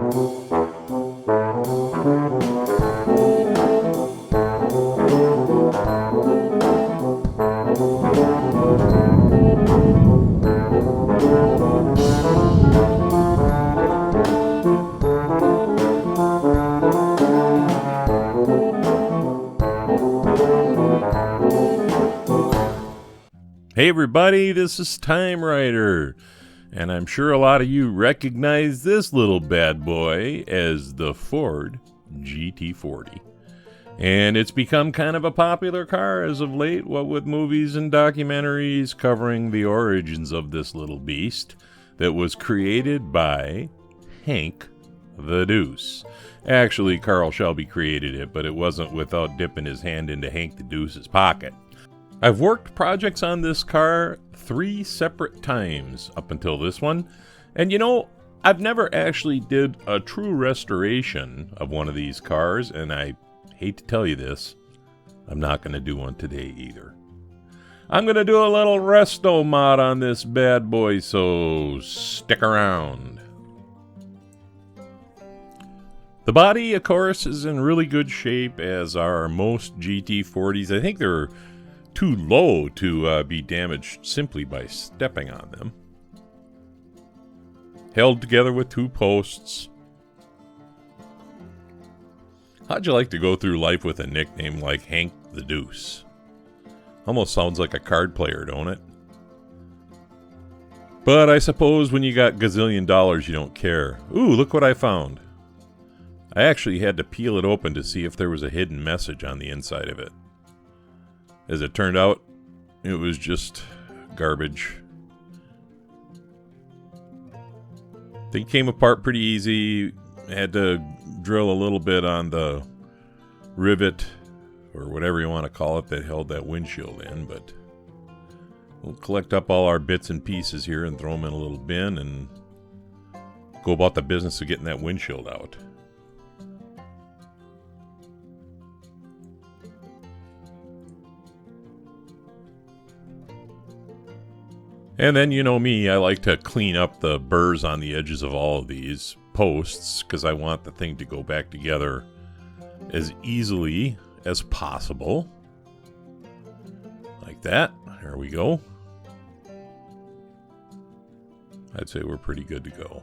Hey everybody, this is TimeRider, and I'm sure a lot of you recognize this little bad boy as the Ford GT40. And it's become kind of a popular car as of late, what with movies and documentaries covering the origins of this little beast that was created by Hank the Deuce. Actually, Carl Shelby created it, but it wasn't without dipping his hand into Hank the Deuce's pocket. I've worked projects on this car 3 separate times up until this one, and you know, I've never actually did a true restoration of one of these cars, and I hate to tell you this, I'm not going to do one today either. I'm going to do a little RestoMod on this bad boy, so stick around. The body, of course, is in really good shape, as are most GT40s. I think they're too low to be damaged simply by stepping on them. Held together with 2 posts. How'd you like to go through life with a nickname like Hank the Deuce? Almost sounds like a card player, don't it? But I suppose when you got gazillion dollars, you don't care. Ooh, look what I found. I actually had to peel it open to see if there was a hidden message on the inside of it. As it turned out, it was just garbage. Thing came apart pretty easy. Had to drill a little bit on the rivet, or whatever you want to call it, that held that windshield in, but we'll collect up all our bits and pieces here and throw them in a little bin and go about the business of getting that windshield out. And then, you know me, I like to clean up the burrs on the edges of all of these posts because I want the thing to go back together as easily as possible. Like that. There we go. I'd say we're pretty good to go.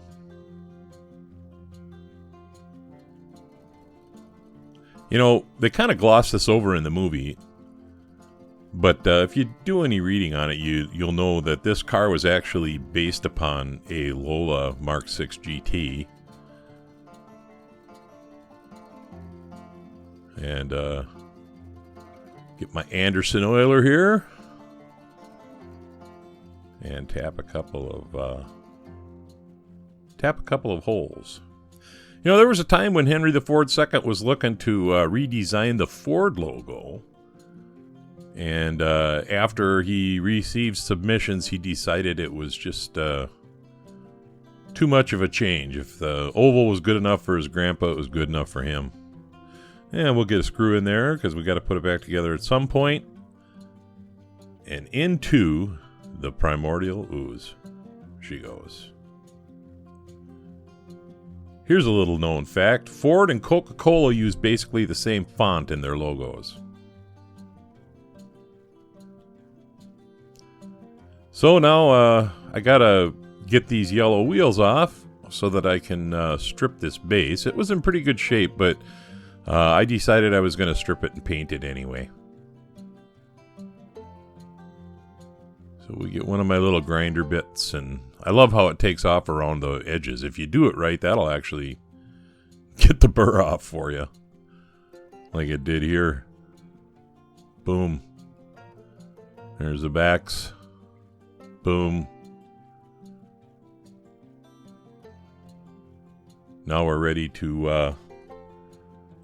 You know, they kind of gloss this over in the movie. But if you do any reading on it, you'll know that this car was actually based upon a Lola Mark 6 GT. And get my Anderson oiler here. And tap a couple of holes. You know, there was a time when Henry the Ford II was looking to redesign the Ford logo. And after he received submissions, he decided it was just too much of a change. If the oval was good enough for his grandpa, it was good enough for him. And we'll get a screw in there because we got to put it back together at some point. And into the primordial ooze she goes. Here's a little known fact. Ford and Coca-Cola use basically the same font in their logos. So now I gotta get these yellow wheels off so that I can strip this base. It was in pretty good shape, but I decided I was going to strip it and paint it anyway. So we get one of my little grinder bits, and I love how it takes off around the edges. If you do it right, that'll actually get the burr off for you. Like it did here. Boom. There's the backs. Boom. Now we're ready to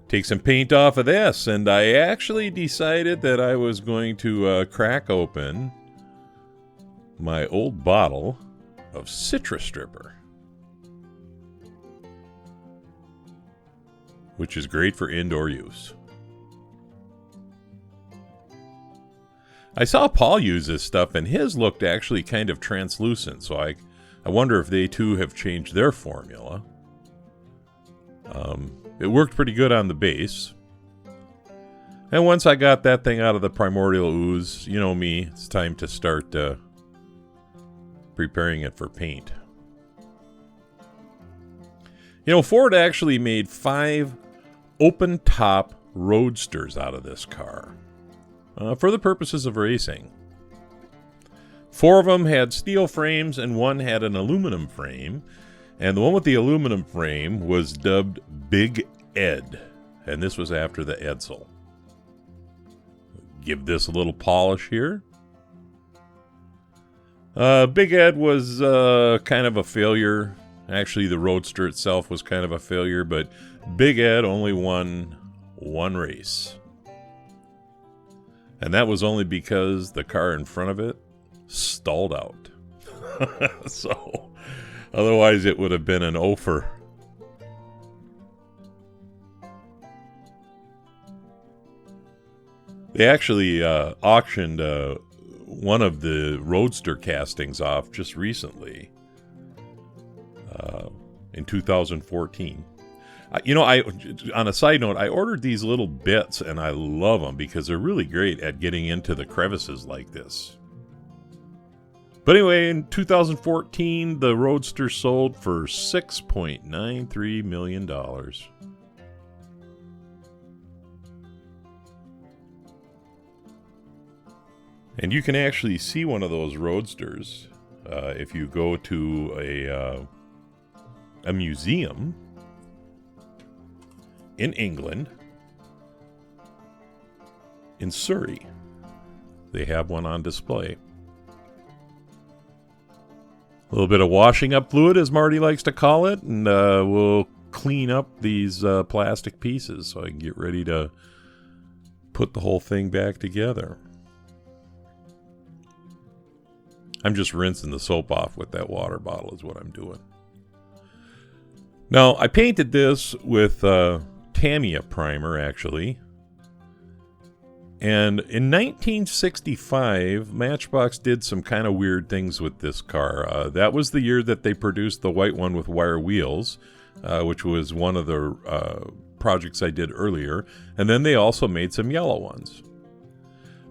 take some paint off of this. And I actually decided that I was going to crack open my old bottle of Citrus Stripper, which is great for indoor use. I saw Paul use this stuff, and his looked actually kind of translucent, so I wonder if they too have changed their formula. It worked pretty good on the base. And once I got that thing out of the primordial ooze, you know me, it's time to start preparing it for paint. You know, Ford actually made 5 open-top Roadsters out of this car for the purposes of racing. 4 of them had steel frames and 1 had an aluminum frame. And the one with the aluminum frame was dubbed Big Ed. And this was after the Edsel. Give this a little polish here. Big Ed was kind of a failure. Actually, the Roadster itself was kind of a failure, but Big Ed only won 1 race. And that was only because the car in front of it stalled out. So, otherwise it would have been an offer. They actually auctioned one of the Roadster castings off just recently, in 2014. You know, on a side note, I ordered these little bits, and I love them because they're really great at getting into the crevices like this. But anyway, in 2014, the Roadster sold for $6.93 million. And you can actually see one of those Roadsters if you go to a museum in England, in Surrey. They have one on display. A little bit of washing up fluid, as Marty likes to call it, and we'll clean up these plastic pieces so I can get ready to put the whole thing back together. I'm just rinsing the soap off with that water bottle is what I'm doing. Now, I painted this with Tamiya primer, actually. And in 1965, Matchbox did some kind of weird things with this car. That was the year that they produced the white one with wire wheels, which was one of the projects I did earlier. And then they also made some yellow ones.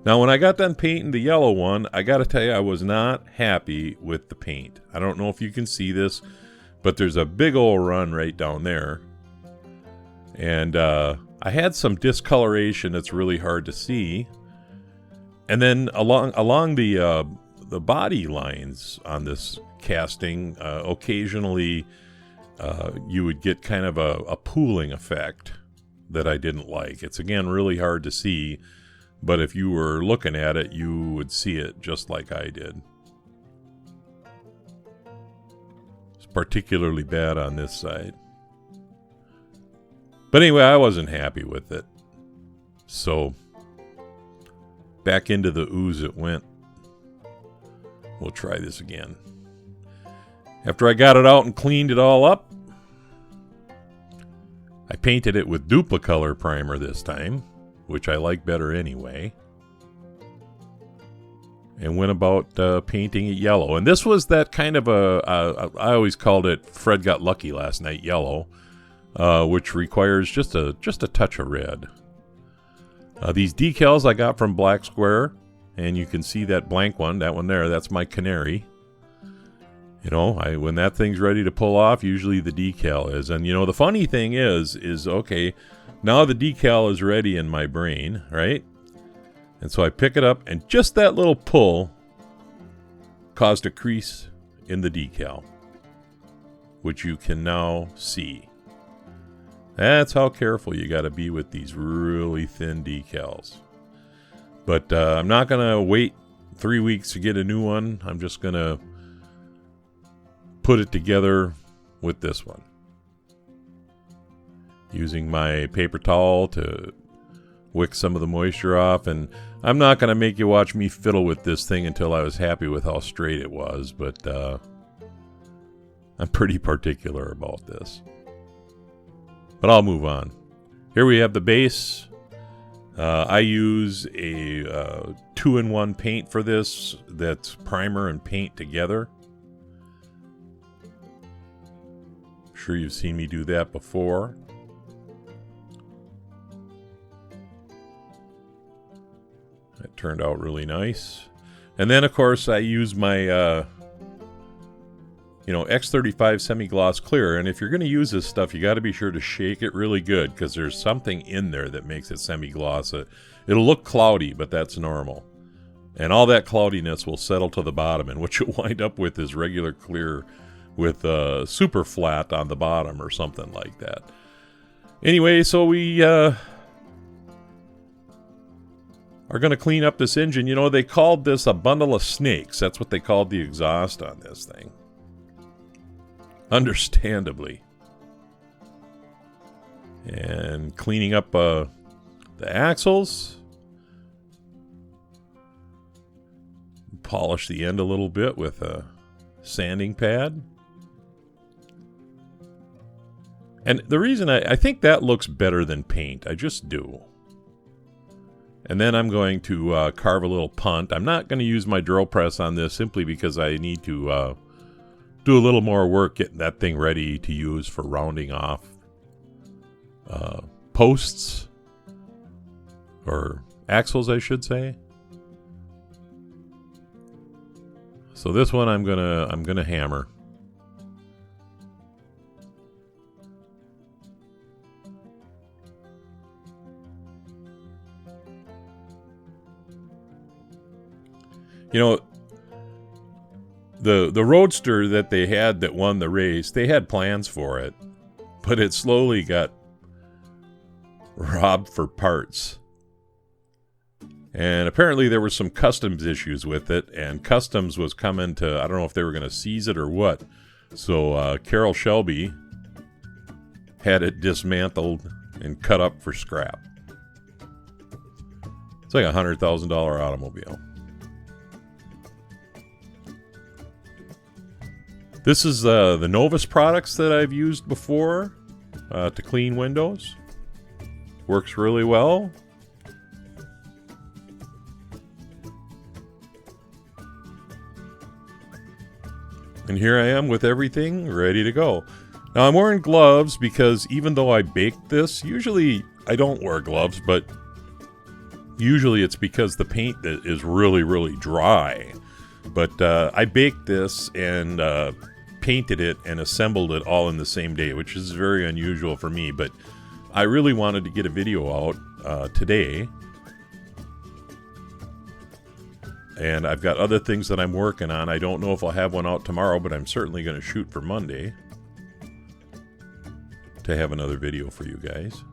Now, when I got done painting the yellow one, I got to tell you, I was not happy with the paint. I don't know if you can see this, but there's a big old run right down there. And I had some discoloration that's really hard to see. And then along the body lines on this casting, occasionally you would get kind of a pooling effect that I didn't like. It's, again, really hard to see. But if you were looking at it, you would see it just like I did. It's particularly bad on this side. But anyway, I wasn't happy with it. So, back into the ooze it went. We'll try this again. After I got it out and cleaned it all up, I painted it with Duplicolor primer this time, which I like better anyway, and went about painting it yellow. And this was that kind of I always called it Fred got lucky last night yellow, which requires just a touch of red. These decals I got from Black Square, and you can see that blank one, that one there, that's my canary. You know, when that thing's ready to pull off, usually the decal is. And, you know, the funny thing is okay, now the decal is ready in my brain, right? And so I pick it up, and just that little pull caused a crease in the decal, which you can now see. That's how careful you got to be with these really thin decals. But I'm not going to wait 3 weeks to get a new one. I'm just going to put it together with this one, using my paper towel to wick some of the moisture off. And I'm not going to make you watch me fiddle with this thing until I was happy with how straight it was, but I'm pretty particular about this. But I'll move on. Here we have the base. I use a 2-in-1 paint for this that's primer and paint together. I'm sure you've seen me do that before. That turned out really nice. And then, of course, I use my, X35 semi-gloss clear. And if you're going to use this stuff, you got to be sure to shake it really good, because there's something in there that makes it semi-gloss. It'll look cloudy, but that's normal. And all that cloudiness will settle to the bottom, and what you'll wind up with is regular clear with super flat on the bottom or something like that. Anyway, so we are going to clean up this engine. You know, they called this a bundle of snakes. That's what they called the exhaust on this thing. Understandably. And cleaning up the axles. Polish the end a little bit with a sanding pad. And the reason I think that looks better than paint, I just do. And then I'm going to carve a little punt. I'm not going to use my drill press on this simply because I need to do a little more work getting that thing ready to use for rounding off posts, or axles, I should say. So this one I'm gonna hammer. You know, the Roadster that they had that won the race, they had plans for it, but it slowly got robbed for parts. And apparently there were some customs issues with it, and customs was coming to, I don't know if they were going to seize it or what. So Carroll Shelby had it dismantled and cut up for scrap. It's like a $100,000 automobile. This is the Novus products that I've used before to clean windows. Works really well. And here I am with everything ready to go. Now I'm wearing gloves because even though I baked this, usually I don't wear gloves, but usually it's because the paint is really, really dry. But I baked this and painted it and assembled it all in the same day, which is very unusual for me, but I really wanted to get a video out today. And I've got other things that I'm working on. I don't know if I'll have one out tomorrow, but I'm certainly going to shoot for Monday to have another video for you guys.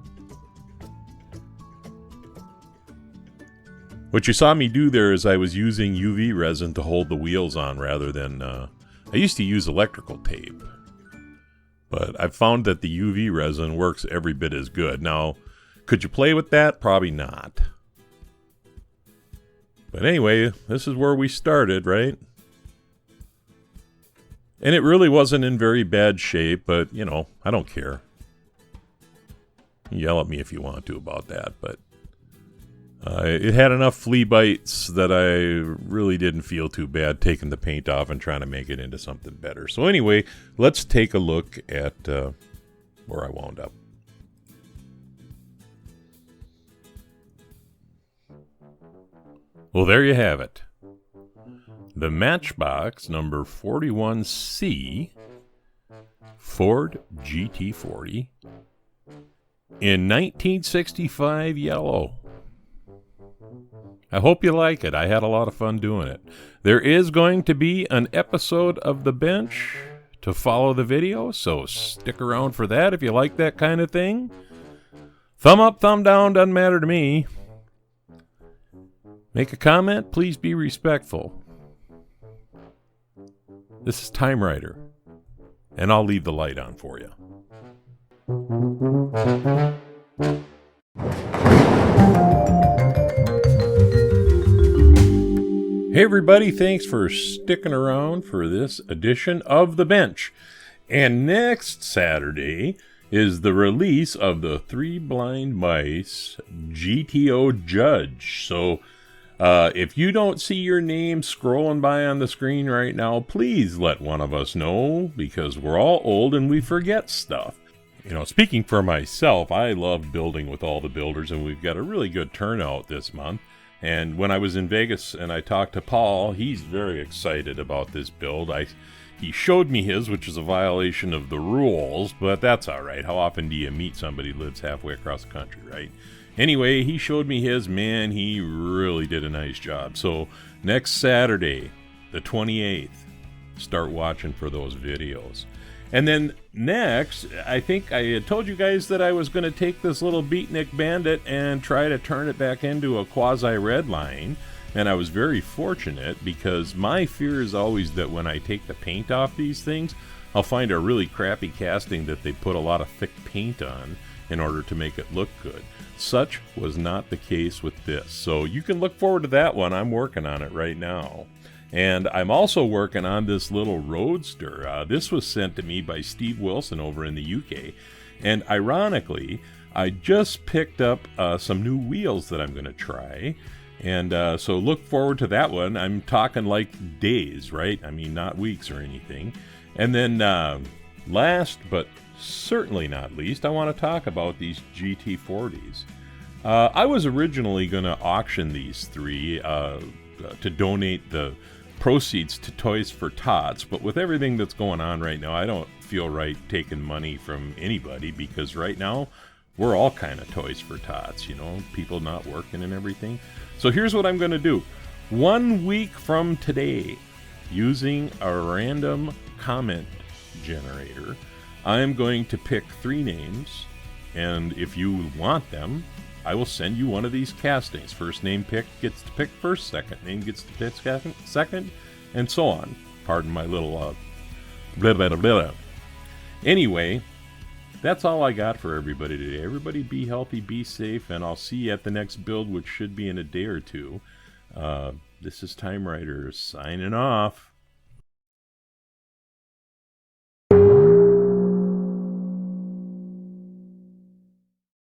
What you saw me do there is I was using UV resin to hold the wheels on rather than... I used to use electrical tape, but I've found that the UV resin works every bit as good. Now, could you play with that? Probably not. But anyway, this is where we started, right? And it really wasn't in very bad shape, but, you know, I don't care. Yell at me if you want to about that, but it had enough flea bites that I really didn't feel too bad taking the paint off and trying to make it into something better. So anyway, let's take a look at where I wound up. Well, there you have it. The Matchbox number 41C Ford GT40 in 1965 yellow. I hope you like it. I had a lot of fun doing it. There is going to be an episode of The Bench to follow the video, so stick around for that if you like that kind of thing. Thumb up, thumb down, doesn't matter to me. Make a comment, please be respectful. This is TimeRider, and I'll leave the light on for you. Hey everybody, thanks for sticking around for this edition of The Bench. And next Saturday is the release of the Three Blind Mice GTO Judge. So If you don't see your name scrolling by on the screen right now, please let one of us know, because we're all old and we forget stuff. You know, speaking for myself, I love building with all the builders, and we've got a really good turnout this month. And when I was in Vegas and I talked to Paul, he's very excited about this build. He showed me his, which is a violation of the rules, but that's all right. How often do you meet somebody who lives halfway across the country, right? Anyway, he showed me his. Man, he really did a nice job. So next Saturday, the 28th, start watching for those videos. And then next, I think I had told you guys that I was going to take this little Beatnik Bandit and try to turn it back into a quasi-red line. And I was very fortunate, because my fear is always that when I take the paint off these things, I'll find a really crappy casting that they put a lot of thick paint on in order to make it look good. Such was not the case with this. So you can look forward to that one. I'm working on it right now. And I'm also working on this little Roadster. This was sent to me by Steve Wilson over in the UK. And ironically, I just picked up some new wheels that I'm going to try. And so look forward to that one. I'm talking like days, right? I mean, not weeks or anything. And then last but certainly not least, I want to talk about these GT40s. I was originally going to auction these three to donate the proceeds to Toys for Tots, but with everything that's going on right now, I don't feel right taking money from anybody, because right now we're all kind of Toys for Tots, you know, people not working and everything. So here's what I'm going to do. 1 week from today, using a random comment generator, I'm going to pick 3 names, and if you want them, I will send you one of these castings. First name picked gets to pick first, second name gets to pick second, and so on. Pardon my little blah, blah, blah, blah. Anyway, that's all I got for everybody today. Everybody be healthy, be safe, and I'll see you at the next build, which should be in a day or two. This is TimeRider signing off.